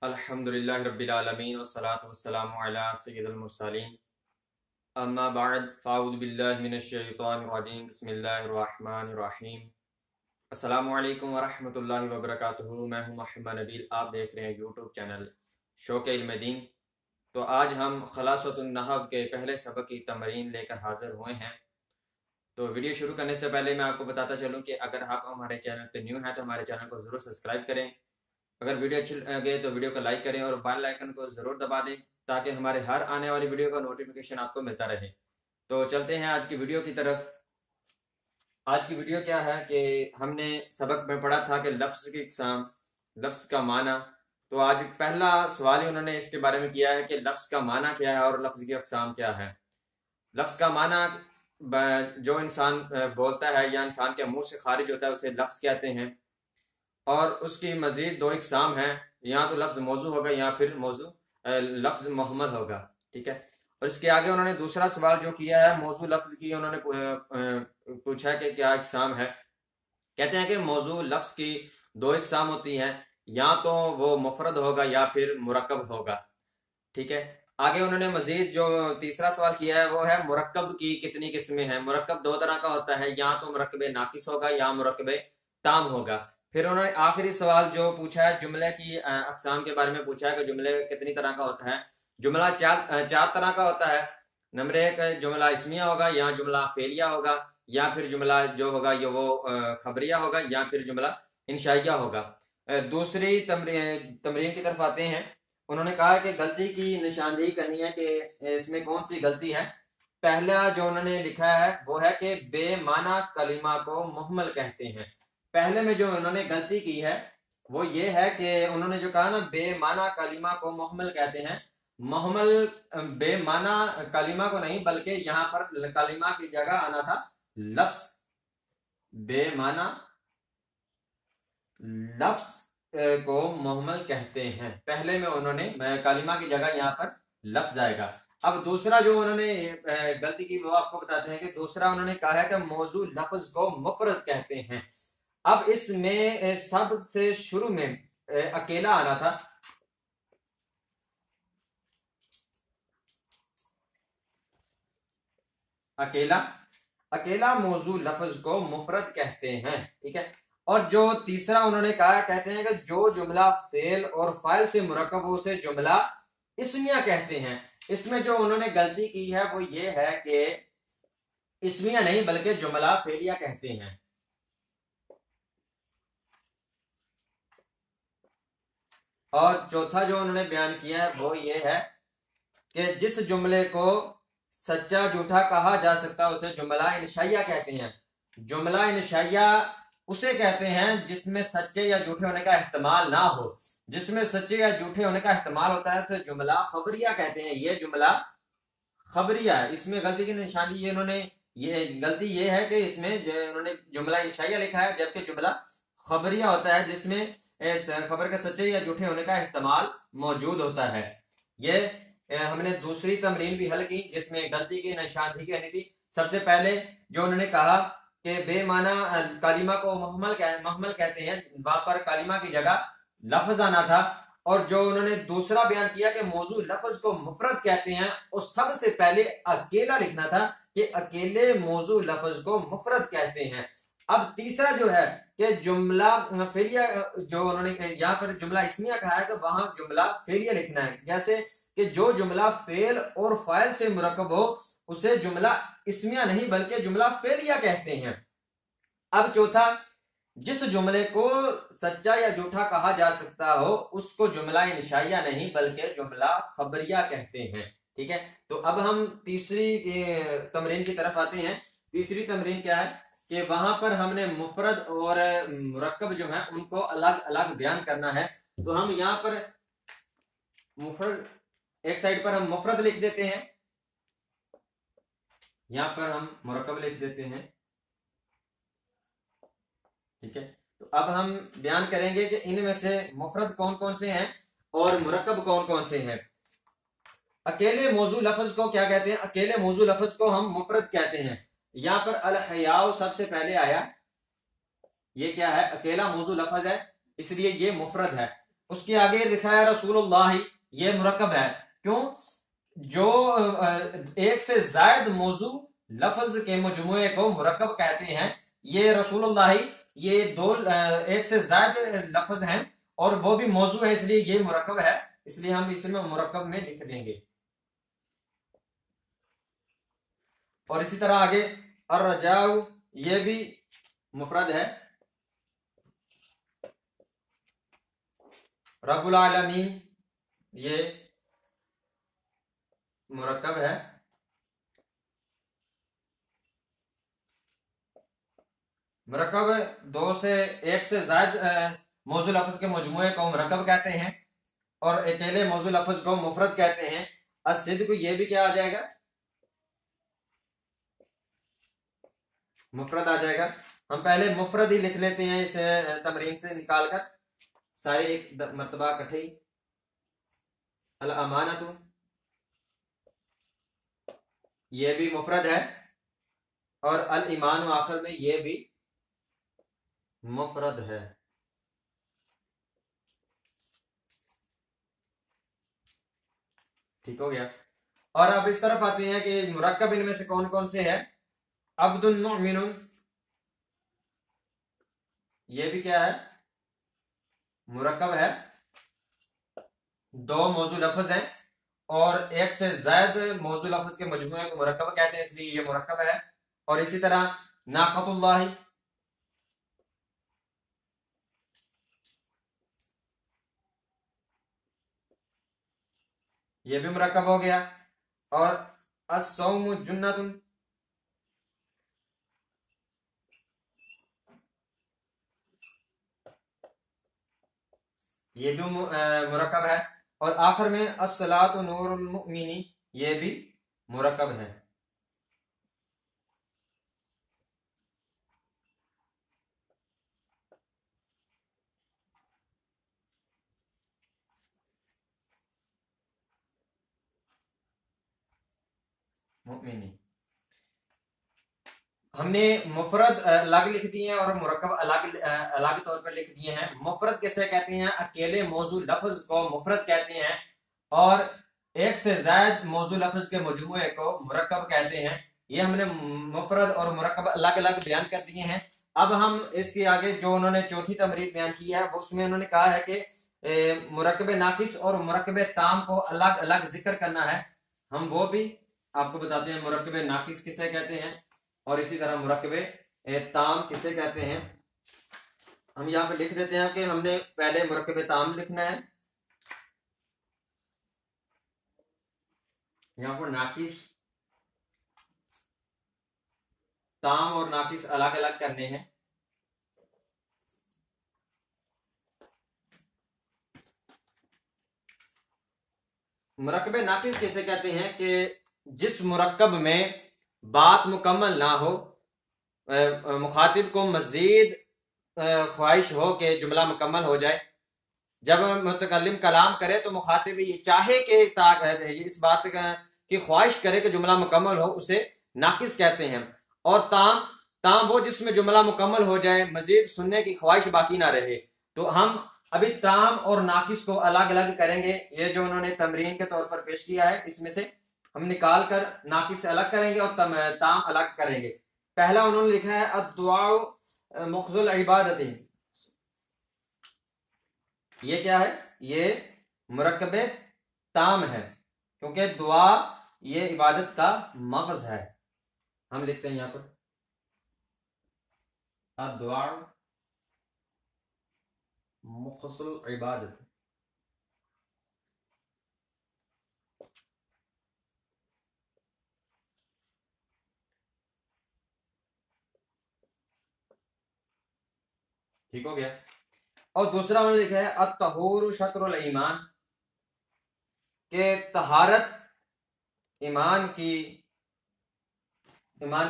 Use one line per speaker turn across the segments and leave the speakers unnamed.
अल्हम्दुलिल्लाहि रब्बिल आलमीन वस्सलातु वस्सलामु अला सय्यिदिल मुरसलीन अम्मा बअद फ़अऊज़ु बिल्लाहि मिनश शैतानिर रजीम बिस्मिल्लाहिर रहमानिर रहीम अस्सलामु अलैकुम व रहमतुल्लाहि व बरकातुहू। मैं हूं मोहम्मद नबील, आप देख रहे हैं यूट्यूब चैनल शौक़ इल्म दीन। तो आज हम खलासतुन नहव के पहले सबक की तमरीन लेकर हाजिर हुए हैं। तो वीडियो शुरू करने से पहले मैं आपको बताता चलूं कि अगर आप हमारे चैनल पर न्यू हैं तो हमारे चैनल को ज़रूर सब्सक्राइब करें। अगर वीडियो अच्छी लगे तो वीडियो को लाइक करें और बेल आइकन को ज़रूर दबा दें ताकि हमारे हर आने वाली वीडियो का नोटिफिकेशन आपको मिलता रहे। तो चलते हैं आज की वीडियो की तरफ। आज की वीडियो क्या है कि हमने सबक में पढ़ा था कि लफ्ज़ की इक़साम, लफ्ज़ का माना। तो आज पहला सवाल ही उन्होंने इसके बारे में किया है कि लफ्ज़ का माना क्या है और लफ्ज़ की इक़साम क्या है। लफ्ज़ का माना जो इंसान बोलता है या इंसान के मुंह से खारिज होता है उसे लफ्ज़ कहते हैं, और उसकी मजीद दो इकसाम हैं, या तो लफ्ज़ मौजू होगा या फिर मौजू लफ्ज़ मुहम्मल होगा। ठीक है। और इसके आगे उन्होंने दूसरा सवाल जो किया है मौजू लफ्ज़ की, उन्होंने पूछा कि क्या इकसाम है। कहते हैं कि मौजू लफ्ज़ की दो इकसाम होती हैं, या तो वो मुफरद होगा या फिर मुरक्कब होगा। ठीक है। आगे उन्होंने मजीद जो तीसरा सवाल किया है वो है मुरक्कब की कितनी किस्में हैं। मुरक्कब दो तरह का होता है, या तो मुरक्कब नाकिस होगा या मुरक्कब ताम होगा। फिर उन्होंने आखिरी सवाल जो पूछा है जुमले की अकसाम के बारे में पूछा है कि जुमले कितनी तरह का होता है। जुमला चार तरह का होता है। नंबर एक, जुमला इसमिया होगा या जुमला फेलिया होगा, या फिर जुमला जो होगा ये वो खबरिया होगा, या फिर जुमला इंशाइया होगा। दूसरी तमरीन की तरफ आते हैं। उन्होंने कहा कि गलती की निशानदेही करनी है कि इसमें कौन सी गलती है। पहला जो उन्होंने लिखा है वो है कि बेमाना कलिमा को मुहम्मल कहते हैं। पहले में जो उन्होंने गलती की है वो ये है कि उन्होंने जो कहा ना बेमाना कलिमा को मुहम्मल कहते हैं। मुहम्मल बेमाना कलिमा को नहीं, बल्कि यहाँ पर कलिमा की जगह आना था लफ्ज। बेमाना लफ्ज को मुहम्मल कहते हैं। पहले में उन्होंने कलिमा की जगह यहाँ पर लफ्ज आएगा। अब दूसरा जो उन्होंने गलती की वो आपको बताते हैं कि दूसरा उन्होंने कहा है कि मौजू लफ्ज को मुफरद कहते हैं। अब इसमें सबसे शुरू में अकेला आना था। अकेला अकेला मौजू लफ्ज को मुफरद कहते हैं। ठीक है। और जो तीसरा उन्होंने कहा, कहते हैं कि जो जुमला फेल और फाइल से मुरक्कब हो उसे जुमला इस्मिया कहते हैं। इसमें जो उन्होंने गलती की है वो ये है कि इस्मिया नहीं बल्कि जुमला फेलिया कहते हैं। और चौथा जो उन्होंने बयान किया है वो ये है कि जिस जुमले को सच्चा झूठा कहा जा सकता है उसे जुमला इंशाइया कहते हैं। जुमला इंशाइया उसे कहते हैं जिसमें सच्चे या झूठे होने का एहतमाल ना हो। जिसमें सच्चे या झूठे होने का एहतमाल होता है तो जुमला खबरिया कहते हैं। ये जुमला खबरिया है। इसमें गलती की निशानी ये उन्होंने गलती ये है कि इसमें उन्होंने जुमला इंशाइया लिखा है, जबकि जुमला खबरिया होता है जिसमें खबर के सच्चे या झूठे होने का एहतमाल मौजूद होता है। ये हमने दूसरी तमरीन भी हल की जिसमें गलती की निशानदेही करनी थी। सबसे पहले जो उन्होंने कहा कि बेमाना कालिमा को मुहम्मल कहते हैं, वहां पर कालिमा की जगह लफ्ज आना था। और जो उन्होंने दूसरा बयान किया कि मौजू लफ्ज को मुफरद कहते हैं, उस सबसे पहले अकेला लिखना था कि अकेले मौजू लफ्ज को मुफरद कहते हैं। अब तीसरा जो है कि जुमला फेलिया, जो उन्होंने यहाँ पर जुमला इसमिया कहा है तो वहां जुमला फेलिया लिखना है। जैसे कि जो जुमला फेल और फाइल से मुरक्कब हो उसे जुमला इसमिया नहीं बल्कि जुमला फेलिया कहते हैं। अब चौथा, जिस जुमले को सच्चा या झूठा कहा जा सकता हो उसको जुमला इंशाइया नहीं बल्कि जुमला खबरिया कहते हैं। ठीक है। तो अब हम तीसरी तमरीन की तरफ आते हैं। तीसरी तमरीन क्या है कि वहां पर हमने मुफरद और मुरक्कब जो है उनको अलग अलग बयान करना है। तो हम यहाँ पर मुफरद, एक साइड पर हम मुफरद लिख देते हैं, यहां पर हम मुरक्कब लिख देते हैं। ठीक है। तो अब हम बयान करेंगे कि इनमें से मुफरद कौन कौन से हैं और मुरक्कब कौन कौन से हैं। अकेले मौजू लफ्ज को क्या कहते हैं? अकेले मौजू लफ्ज को हम मुफरद कहते हैं। यहां पर अल हयाउ सबसे पहले आया, ये क्या है? अकेला मौजू लफ्ज है, इसलिए ये मुफरद है। उसके आगे लिखा है रसूलुल्लाह, ये मुरक्कब है। क्यों? जो एक से जायद मौजू लफ्ज के मजमुए को मुरक्कब कहते हैं। ये रसूलुल्लाह, ये दो एक से जायद लफ्ज हैं और वो भी मौजू है, इसलिए ये मुरक्कब है, इसलिए हम इसमें मुरक्कब में लिख देंगे। और इसी तरह आगे अर्रजाउ, ये भी मुफरद है। रब्बुल आलमीन, ये मुरक्कब है। मुरक्कब दो से एक से जायद मौजू लफ्ज के मजमुए को मुरक्कब कहते हैं और अकेले मौजू लफ्ज को मुफरद कहते हैं। अस्सिद्क को ये भी क्या आ जाएगा? मुफरद आ जाएगा। हम पहले मुफरद ही लिख लेते हैं इस तमरीन से निकालकर, सारे एक मरतबा इकट्ठे। अल अमानतु, ये भी मुफरद है, और अल ईमान आखिर में ये भी मुफरद है। ठीक हो गया। और अब इस तरफ आते हैं कि मुरक्कब इनमें से कौन कौन से है। अब्दुल मुमिनुन, ये भी क्या है? मुरक्कब है। दो मौजू लफ्ज हैं और एक से ज्यादा मौजू लफ्ज के मजमूए को मुरक्कब कहते हैं, इसलिए ये मुरक्कब है। और इसी तरह नाक़तुल्लाह, ये भी मुरक्कब हो गया। और अस्सौमु जुन्नतुन, ये भी मुरक्कब है। और आखिर में अस्सलातु नूरुल मुमिनी, ये भी मुरक्कब है। मुमिनी हमने मुफरद अलग लिख दिए हैं और मुरक्कब अलग अलग तौर पर लिख दिए हैं। मुफरद किसे कहते हैं? अकेले मौजू लफ्ज को मुफरद कहते हैं और एक से ज्यादा मौजू लफ्ज के मजमूए को मुरक्कब कहते हैं। ये हमने मुफरद और मुरक्कब अलग अलग बयान कर दिए हैं। अब हम इसके आगे जो उन्होंने चौथी तमरीद बयान की है, वो उसमें उन्होंने कहा है कि मुरक्कब नाकिस और मुरक्कब ताम को अलग अलग जिक्र करना है। हम वो भी आपको बताते हैं। मुरक्कब नाकिस किसे कहते हैं और इसी तरह मुरक्कबे ताम किसे कहते हैं। हम यहाँ पे लिख देते हैं कि हमने पहले मुरक्कबे ताम लिखना है। यहाँ पर नाकिस, ताम और नाकिस अलग अलग करने हैं। मुरक्कबे नाकिस किसे कहते हैं कि जिस मुरक्कब में बात मुकम्मल ना हो, मुखातिब को मजीद ख्वाहिश हो कि जुमला मुकम्मल हो जाए। जब मुतकल्लिम कलाम करे तो मुखातिब ये चाहे कि इस बात की ख्वाहिश करे कि जुमला मुकम्मल हो, उसे नाकिस कहते हैं। और ताम, ताम वो जिसमें जुमला मुकम्मल हो जाए, मजीद सुनने की ख्वाहिश बाकी ना रहे। तो हम अभी ताम और नाकिस को अलग अलग करेंगे। ये जो उन्होंने तमरीन के तौर पर पेश किया है, इसमें से हम निकाल कर नाकिस से अलग करेंगे और ताम अलग करेंगे। पहला उन्होंने लिखा है अद्दुआ मुख्जुल इबादती। ये क्या है? ये मुरक्कबे ताम है, क्योंकि दुआ ये इबादत का मगज है। हम लिखते हैं यहां पर अद्दुआ मुख्जुल इबादत। ठीक हो गया। और दूसरा उन्होंने लिखा है अत्तहूर शत्रुल ईमान, के तहारत ईमान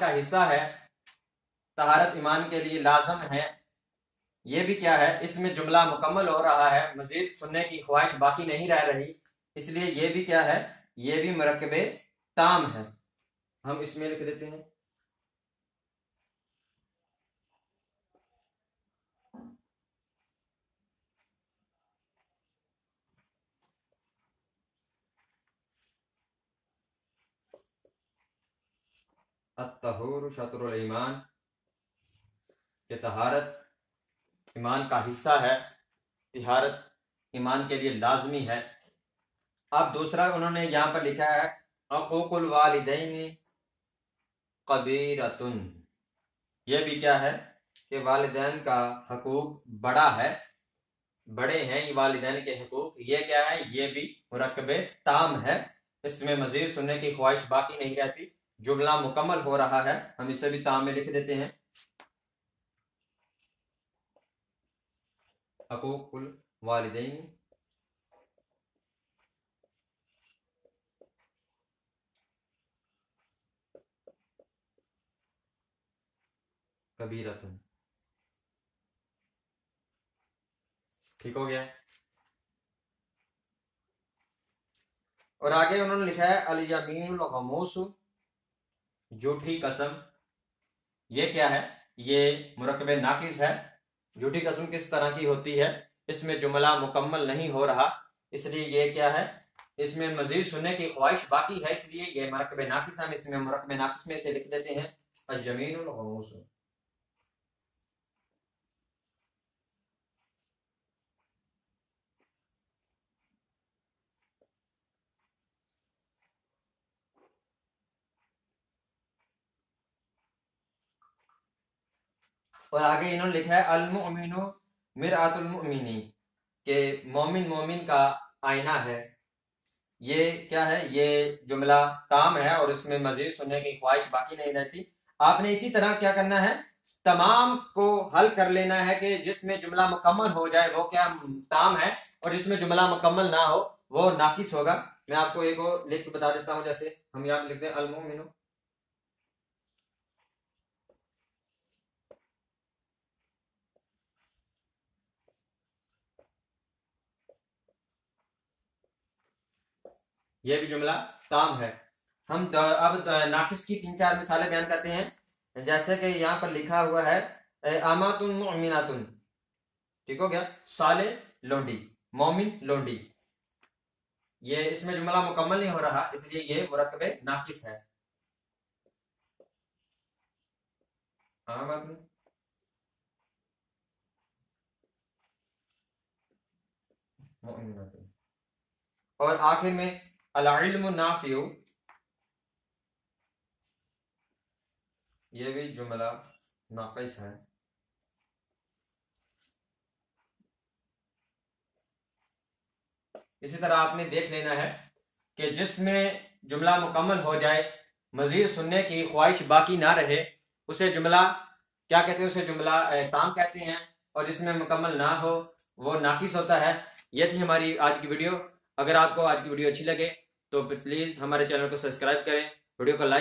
का हिस्सा है, तहारत ईमान के लिए लाजम है। ये भी क्या है? इसमें जुमला मुकम्मल हो रहा है, मजीद सुनने की ख्वाहिश बाकी नहीं रह रही, इसलिए ये भी क्या है? ये भी मुरक्कबे ताम है। हम इसमें लिख देते हैं अत्तहूर शत्रुल ईमान, कि तहारत ईमान का हिस्सा है, तिहारत ईमान के लिए लाजमी है। अब दूसरा उन्होंने यहाँ पर लिखा है हक़ूक़ुल वालिदैन कबीरतुन, ये भी क्या है कि वालिदैन का हकूक बड़ा है, बड़े हैं ये वालिदैन के हकूक। ये क्या है, ये भी मुरक्कबे ताम है, इसमें मजीद सुनने की ख्वाहिश बाकी नहीं रहती। जुमला मुकम्मल हो रहा है, हम इसे भी ताम में लिख देते हैं, हक़ूक़ुल वालिदैन कबीरतुन। ठीक हो गया। और आगे उन्होंने लिखा है अल यमीनुल गमूस, झूठी कसम। ये क्या है, ये मुरक्कबे नाकिस है। झूठी कसम किस तरह की होती है, इसमें जुमला मुकम्मल नहीं हो रहा, इसलिए ये क्या है, इसमें मजीद सुनने की ख्वाहिश बाकी है, इसलिए ये मुरक्कबे नाकिस, हम इसमें मुरक्कबे नाकिस में से लिख देते हैं अल यमीनुल गमूस। और आगे इन्होंने लिखा है अल मुमिनु मिरआतुल मुमिनी, के मोमिन मोमिन का आईना है। ये क्या है, ये जुमला ताम है और इसमें मजीद सुनने की ख्वाहिश बाकी नहीं रहती। आपने इसी तरह क्या करना है, तमाम को हल कर लेना है कि जिसमें जुमला मुकम्मल हो जाए वो क्या ताम है, और जिसमें जुमला मुकम्मल ना हो वो नाकिस होगा। मैं आपको एक और लिख के बता देता हूं, जैसे हम यहाँ लिखते हैं अल मुमिनु, ये भी जुमला ताम है। हम अब नाकिस की 3-4 मिसालें बयान करते हैं, जैसे कि यहाँ पर लिखा हुआ है आमातुन मुमिनातुन। ठीक हो गया, साले लोंडी, मोमिन लोंडी, ये इसमें जुमला मुकम्मल नहीं हो रहा, इसलिए ये मुरक्कबे नाकिस है। आमातुन मुमिनातुन। और आखिर में अल इल्मु नाफिउ, ये भी जुमला नाकिस है। इसी तरह आपने देख लेना है कि जिसमें जुमला मुकम्मल हो जाए, मजीद सुनने की ख्वाहिश बाकी ना रहे, उसे जुमला क्या कहते हैं, उसे जुमला ताम कहते हैं, और जिसमें मुकम्मल ना हो वो नाकिस होता है। ये थी हमारी आज की वीडियो। अगर आपको आज की वीडियो अच्छी लगे तो प्लीज़ हमारे चैनल को सब्सक्राइब करें, वीडियो को लाइक